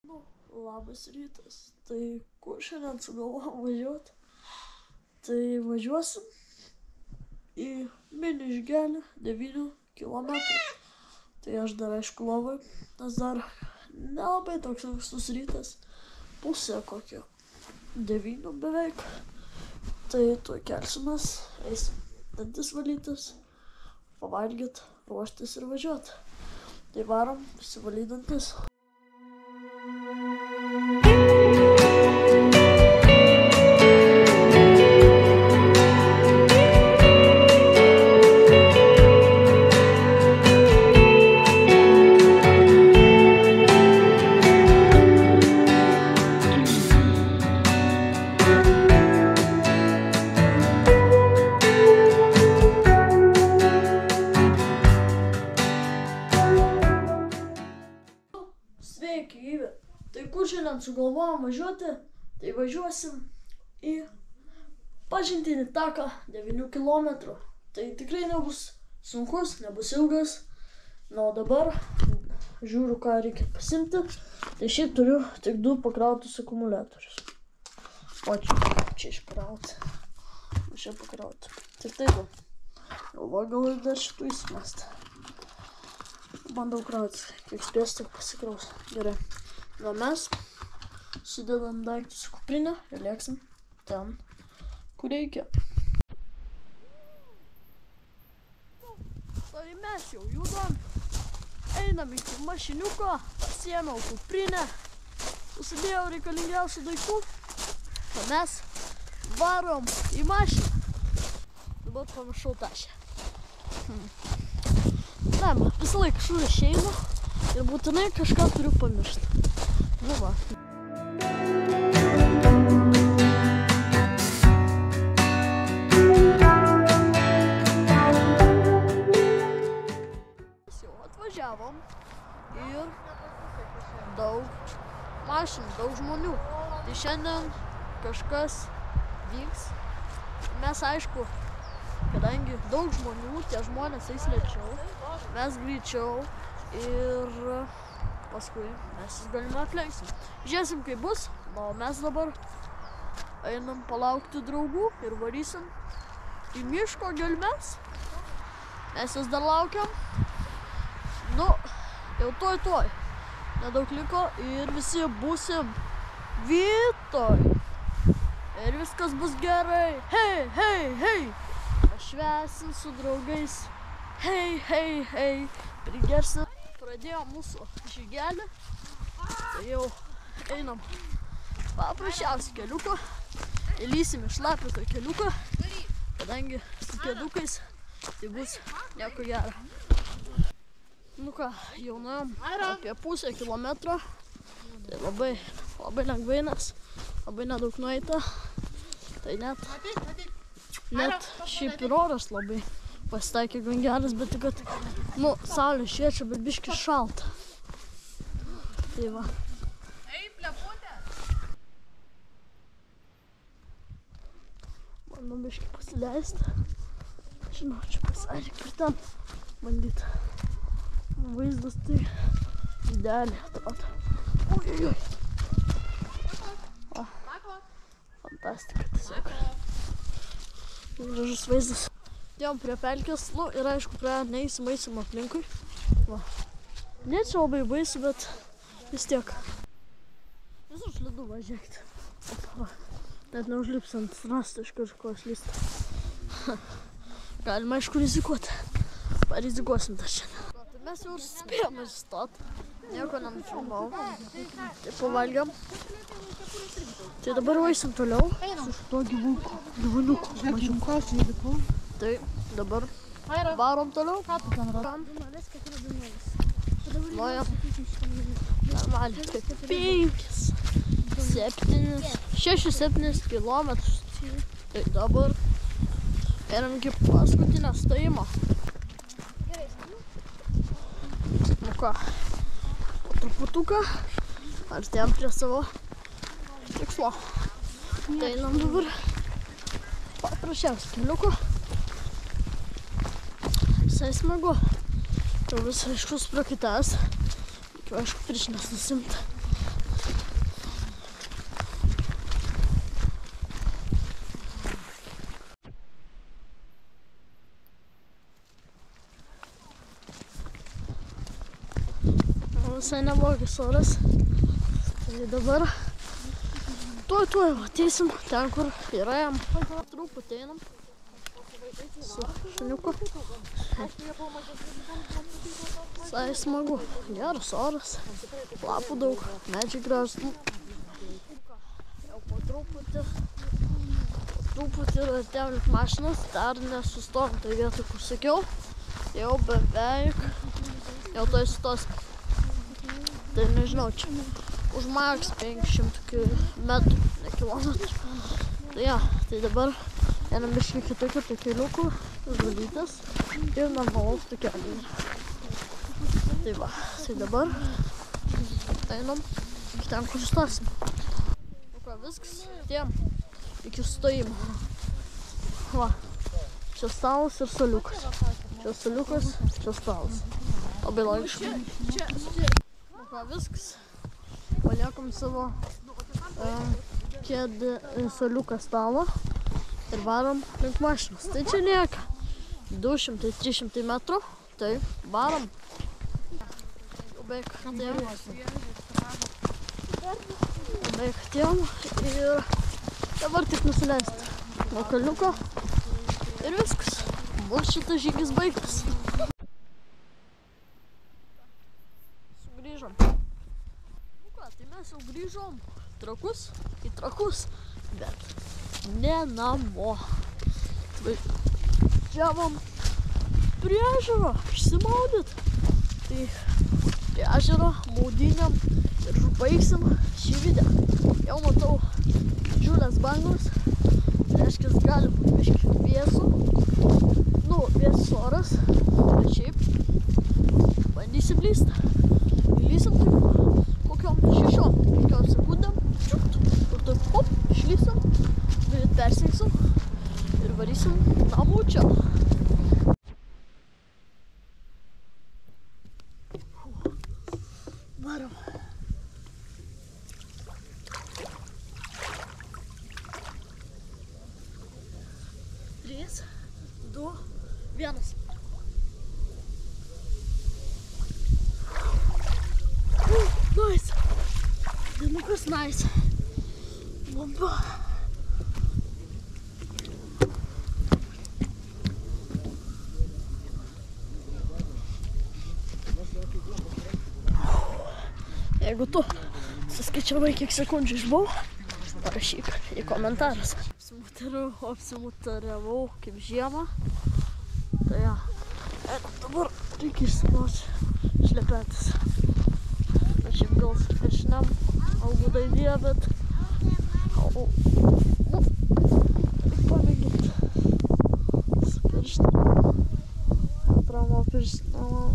Nu, labas rytas. Tai kur šiandien sugalvojom važiuoti? Tai važiuosim į mini žygelį 9 kilometrų. Tai aš dar aišku lovai, nes dar nelabai toks ankstus rytas. Pusė kokio 9 beveik. Tai tuoj kelsimės, eisim dantis valytis, pavalgyt, ruoštis ir važiuoti. Tai varom, išsivalyt dantis. Sveiki, gyvi. Tai kur šiandien sugalvojom važiuoti? Tai važiuosim į pažintinį taką 9 kilometrų. Tai tikrai nebus sunkus, nebus ilgas. Na, o dabar žiūriu, ką reikia pasimti. Tai šiaip turiu tik 2 pakrautus akumuliatorius. O čia iškrauti. O čia pakrauti. Tik taip. Galvoju, gal ir dar šitų įsimesti. Bandau krauti, kiek spės, tik pasikraus. Gerai. Na, mes sudedam daiktus į kuprinę ir lėksim ten, kur reikia. Tai mes jau judam. Einam iki mašiniuko, pasiėmiau kuprinę, susidėjau reikalingiausių daiktų. O mes varom į mašiną. Dabar pamiršau tašę. Ne, visą laiką kažkur išeinu ir būtinai kažką turiu pamiršti. Nu va. Mes jau atvažiavom ir daug mašinų, daug žmonių. Tai šiandien kažkas vyks. Mes aišku, kadangi daug žmonių, tie žmonės eis lėčiau, mes greičiau ir paskui mes galime aplenksim. Žiūrėsim, kaip bus, o mes dabar einam palaukti draugų ir varysim į miško gelmes. Mes jas dar laukiam. Nu, jau tuoj. Nedaug liko ir visi būsim vytoj. Ir viskas bus gerai. Hei! Pašvęsim su draugais. Hei. Prigersim. Pradėjom mūsų žygelį. Tai jau einam paprasčiausiai keliuko. Įlysim iš šlapito keliuko. Kadangi su kėdukais tai bus nieko gero. Nu ką, jau nuėjom apie pusę kilometro. Tai labai lengvai, nes labai nedaug nueita. Tai net šiaip ir oras labai pasitaikė gan geras, bet tik kad, saulė šviečia, bet biškį šalta. Tai va. Bandom biškį pasileisti. Žinau, čia pasairik per ten bandyti. Vaizdas tai idealiai atrodo. Oi. Fantastika tiesiog. Gražus vaizdas. Atėjom prie pelkės, ir aišku, prie neįsimaisim aplinkui. Va. Ne čia labai baisu, bet vis tiek. Visur slidu važiuokit. Net neužlipsant rastą iš kažko slysti. Galima aišku rizikuoti. Parizikuosim dar šiandien. Tai mes jau ir spėjom įstot. Nieko nenufilmau. Tai pavalgiam. Tai dabar eisim toliau su šituo gyvūniuku mažiuku. Tai dabar varom toliau. Nuėjom normaliai 6-7 kilometrus. Tai dabar einam iki paskutinio stojimo. Nu ką, truputuką artėjom prie savo tikslo. Tai einam dabar paprasčiausiai keliuku. Visai smagu. Jau vis aiškus prakaitavęs. Aišku, pirštines nusimt. visai neblogas oras. Tai dabar tuoj ateisim ten, kur yra jam. Truputį einam su šuniuku. Visai smagu. Geras oras. Lapų daug. Medžiai gražūs. Jau po truputį ir artėjom link mašinos. Dar nesustojom tai vietoj, kur sakiau. Jau beveik. Jau tai sustos. Tai nežinau, čia už maks 500 metrų, ne kilometrų. Tai ja, tai dabar einam biškį kitokių keliukų, žulytės ir normalaus takelį. Tai va, tai dabar einam iki ten, kur sustosim. Nu ką, viskas, tiem iki sustojimo. Va, čia stalas ir staliukas. Čia staliukas, čia stalas. Labai logiškai. Nu ką, viskas. Paliekam savo staliuką stalą ir varom link mašinos. Tai čia lieka 200-300 metrų. Tai varom. Jau beveik atėjom ir dabar tik nusileisti nuo kalniuko ir viskas. Bus šitas žygis baigtas. Sugrįžom. Tai mes jau grįžom į Trakus, bet ne namo. Važiavom prie ežero išsimaudyt. Tai prie ežero maudynėm ir baigsim šį video. Jau matau didžiulės bangos, tai reiškia, gali būti biškį vėsų. Nu, vėsus oras, bet šiaip bandysim lysti. Įlysim taip kokiom 6-5 sekundėm, čiukt, ir taip hop, išlysim, greit persėksim ir varysim namo čia. Varom. Trys, 2, 1. Nice. Dienukas nice. Bomba. Jeigu tu suskaičiavai, kiek sekundžių išbuvau, parašyk į komentarus. Apsimutariavau kaip žiemą. Tai ja, dabar reikia išsinauti šlepetės. Šiaip gal su piešiniam galbūt idėja, bet reik pamėginti su pirštinėm. Antramo pirštinėm.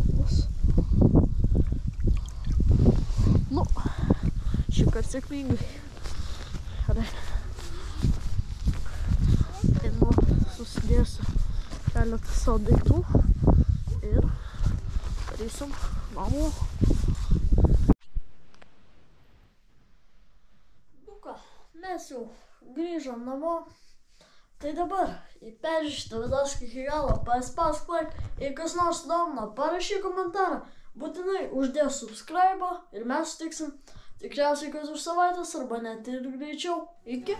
Nu, šįkart sėkmingai. Gerai. Tai nu, susidėsiu keletą savo daiktų ir darysim namo. Mes jau grįžom namo. Tai dabar peržiūrėti videos iki galo, paspausk like. Jei kas nors domina, parašyk komentarą. Būtinai uždėk subscribe ir mes sutiksim tikriausiai kas už savaitės arba net ir greičiau. Iki.